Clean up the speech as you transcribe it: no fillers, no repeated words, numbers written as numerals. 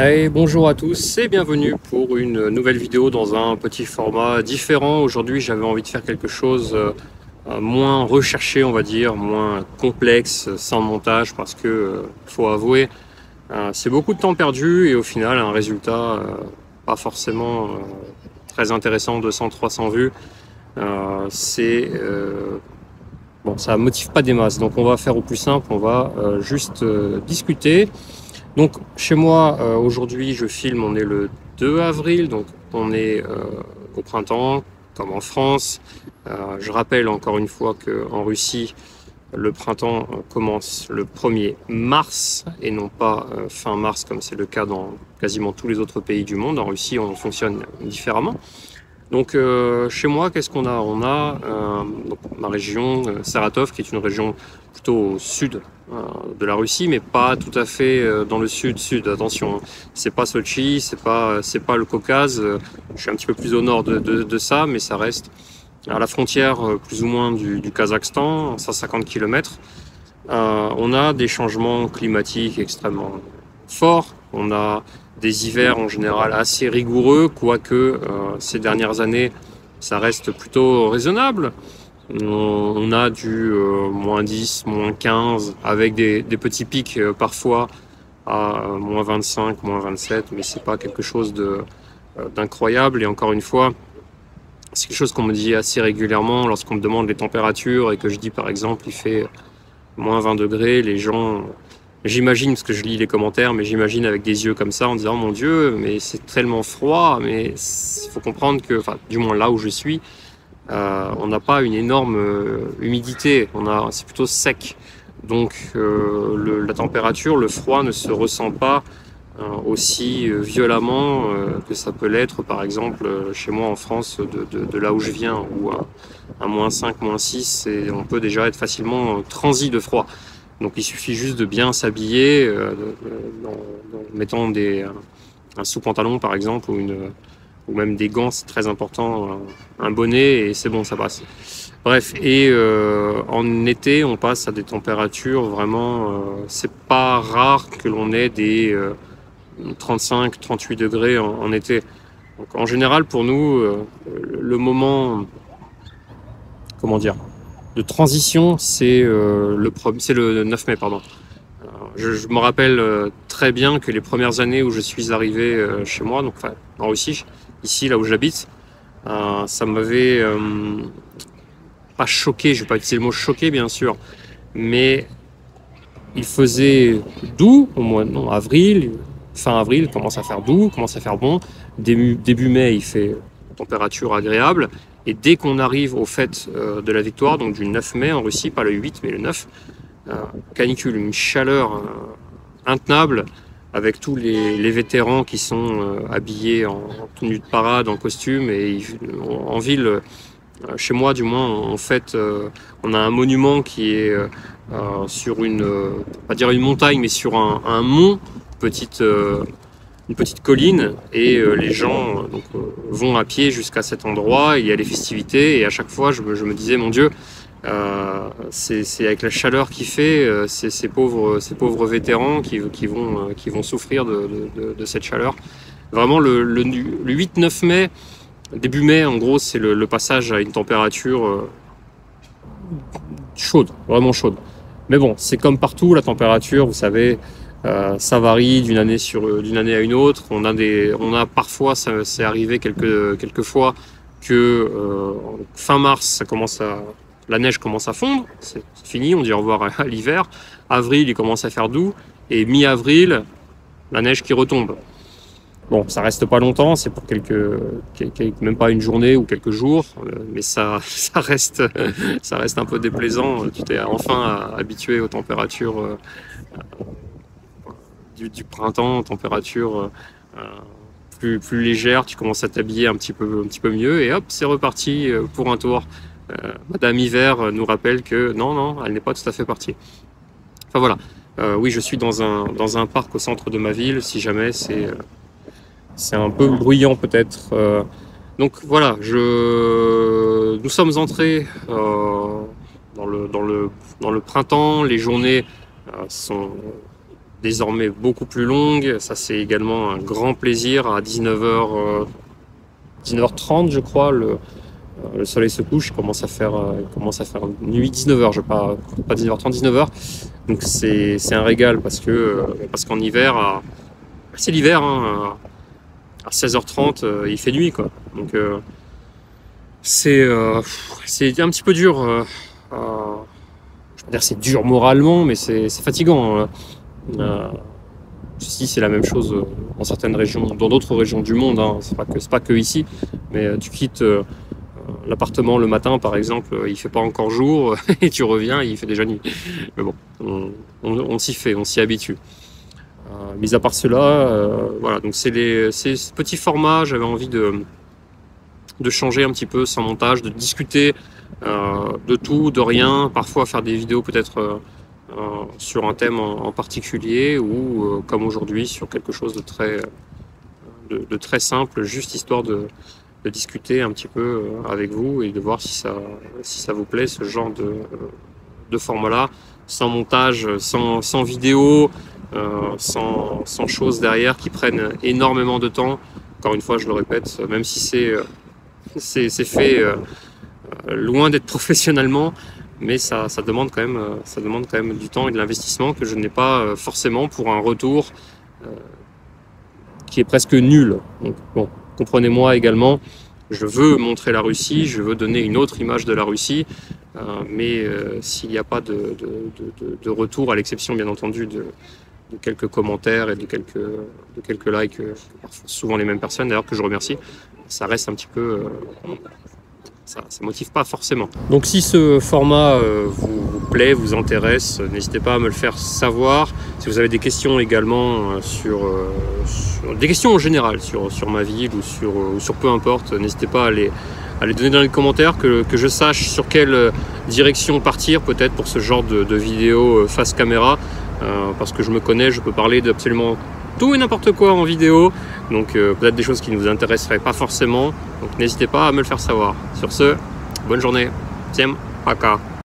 Hey, bonjour à tous et bienvenue pour une nouvelle vidéo dans un petit format différent. Aujourd'hui, j'avais envie de faire quelque chose moins recherché, on va dire, moins complexe, sans montage, parce que, faut avouer, c'est beaucoup de temps perdu et au final, un résultat pas forcément très intéressant, 200-300 vues. Bon, ça motive pas des masses, donc on va faire au plus simple, on va juste discuter. Donc chez moi, aujourd'hui, je filme, on est le 2 avril, donc on est au printemps, comme en France. Je rappelle encore une fois qu'en Russie, le printemps commence le 1er mars et non pas fin mars, comme c'est le cas dans quasiment tous les autres pays du monde. En Russie, on fonctionne différemment. Donc chez moi, qu'est-ce qu'on a? On a donc, ma région, Saratov, qui est une région plutôt au sud de la Russie, mais pas tout à fait dans le sud-sud. Attention, hein. C'est pas Sochi, c'est pas le Caucase. Je suis un petit peu plus au nord de ça, mais ça reste à la frontière plus ou moins du Kazakhstan, 150 km. On a des changements climatiques extrêmement forts. On a des hivers en général assez rigoureux, quoique ces dernières années, ça reste plutôt raisonnable. On a du moins 10, moins 15, avec des petits pics parfois à moins 25, moins 27, mais c'est pas quelque chose d'incroyable. Et encore une fois, c'est quelque chose qu'on me dit assez régulièrement lorsqu'on me demande les températures et que je dis par exemple il fait moins 20 degrés, les gens, j'imagine, parce que je lis les commentaires, mais j'imagine avec des yeux comme ça en disant, mon Dieu, mais c'est tellement froid, mais il faut comprendre que, enfin, du moins là où je suis, on n'a pas une énorme humidité, c'est plutôt sec. Donc la température, le froid ne se ressent pas aussi violemment que ça peut l'être, par exemple, chez moi en France, de là où je viens, où à moins 5, moins 6, et on peut déjà être facilement transi de froid. Donc il suffit juste de bien s'habiller, en mettant un sous-pantalon par exemple, ou même des gants, c'est très important, un bonnet, et c'est bon, ça passe. Bref, et en été, on passe à des températures vraiment, c'est pas rare que l'on ait des 35, 38 degrés en été. Donc en général, pour nous, le moment, comment dire, de transition, c'est le 9 mai, pardon. Je me rappelle très bien que les premières années où je suis arrivé chez moi, donc enfin, en Russie, ici, là où j'habite, ça m'avait pas choqué, je vais pas utiliser le mot choqué, bien sûr, mais il faisait doux au mois non, avril, fin avril, commence à faire doux, commence à faire bon. Début mai, il fait température agréable. Et dès qu'on arrive au fête de la victoire, donc du 9 mai en Russie, pas le 8 mais le 9, canicule, une chaleur intenable, avec tous les vétérans qui sont habillés en tenue de parade, en costume, et en ville, chez moi du moins, on a un monument qui est sur pas dire une montagne, mais sur un mont, petite, une petite colline, et les gens vont à pied jusqu'à cet endroit, il y a les festivités, et à chaque fois je me disais, mon Dieu, c'est avec la chaleur qu'il fait, ces pauvres vétérans qui vont souffrir de cette chaleur. Vraiment, le 8-9 mai, début mai, en gros, c'est le passage à une température chaude, vraiment chaude. Mais bon, c'est comme partout, la température, vous savez, ça varie d'une année à une autre. On a parfois, ça c'est arrivé quelques fois que fin mars, la neige commence à fondre, c'est fini, on dit au revoir à l'hiver. Avril, il commence à faire doux, et mi-avril, la neige qui retombe. Bon, ça reste pas longtemps, c'est pour même pas une journée ou quelques jours, mais ça reste un peu déplaisant. Tu t'es enfin habitué aux températures du printemps, températures plus légères, tu commences à t'habiller un petit peu mieux, et hop, c'est reparti pour un tour. Madame Hiver nous rappelle que non, elle n'est pas tout à fait partie. Enfin voilà, oui, je suis dans un parc au centre de ma ville, si jamais c'est un peu bruyant peut-être. Donc voilà, nous sommes entrés dans le printemps, les journées sont désormais beaucoup plus longues. Ça, c'est également un grand plaisir. À 19h30, je crois, le soleil se couche, il commence à faire nuit, 19h, pas 19h30, 19h. Donc c'est un régal parce qu'en hiver, c'est l'hiver, hein, à 16h30, il fait nuit, quoi. Donc c'est un petit peu dur. Je vais pas dire c'est dur moralement, mais c'est fatigant. Ici, c'est la même chose dans certaines régions, dans d'autres régions du monde. Hein. C'est pas que ici, mais tu quittes l'appartement le matin, par exemple, il fait pas encore jour, et tu reviens, il fait déjà nuit. Mais bon, on s'y fait, on s'y habitue. Mis à part cela, voilà. Donc c'est ce petit format. J'avais envie de changer un petit peu sans montage, de discuter de tout, de rien, parfois faire des vidéos peut-être sur un thème en particulier ou comme aujourd'hui sur quelque chose de très simple, juste histoire de discuter un petit peu avec vous et de voir si ça vous plaît, ce genre de format-là, sans montage, sans vidéo, sans choses derrière qui prennent énormément de temps. Encore une fois, je le répète, même si c'est fait loin d'être professionnellement, mais ça demande quand même du temps et de l'investissement que je n'ai pas forcément pour un retour qui est presque nul. Donc, bon, comprenez-moi également, je veux montrer la Russie, je veux donner une autre image de la Russie, mais s'il n'y a pas de retour, à l'exception bien entendu de quelques commentaires et de quelques likes, souvent les mêmes personnes d'ailleurs que je remercie, ça reste un petit peu... ça motive pas forcément. Donc si ce format vous plaît, vous intéresse, n'hésitez pas à me le faire savoir. Si vous avez des questions également sur des questions en général sur ma ville ou sur peu importe, n'hésitez pas à les donner dans les commentaires, que je sache sur quelle direction partir peut-être pour ce genre de vidéo face caméra, parce que je me connais, je peux parler d'absolument tout et n'importe quoi en vidéo, donc peut-être des choses qui ne vous intéresseraient pas forcément, donc n'hésitez pas à me le faire savoir. Sur ce, bonne journée, всем пока.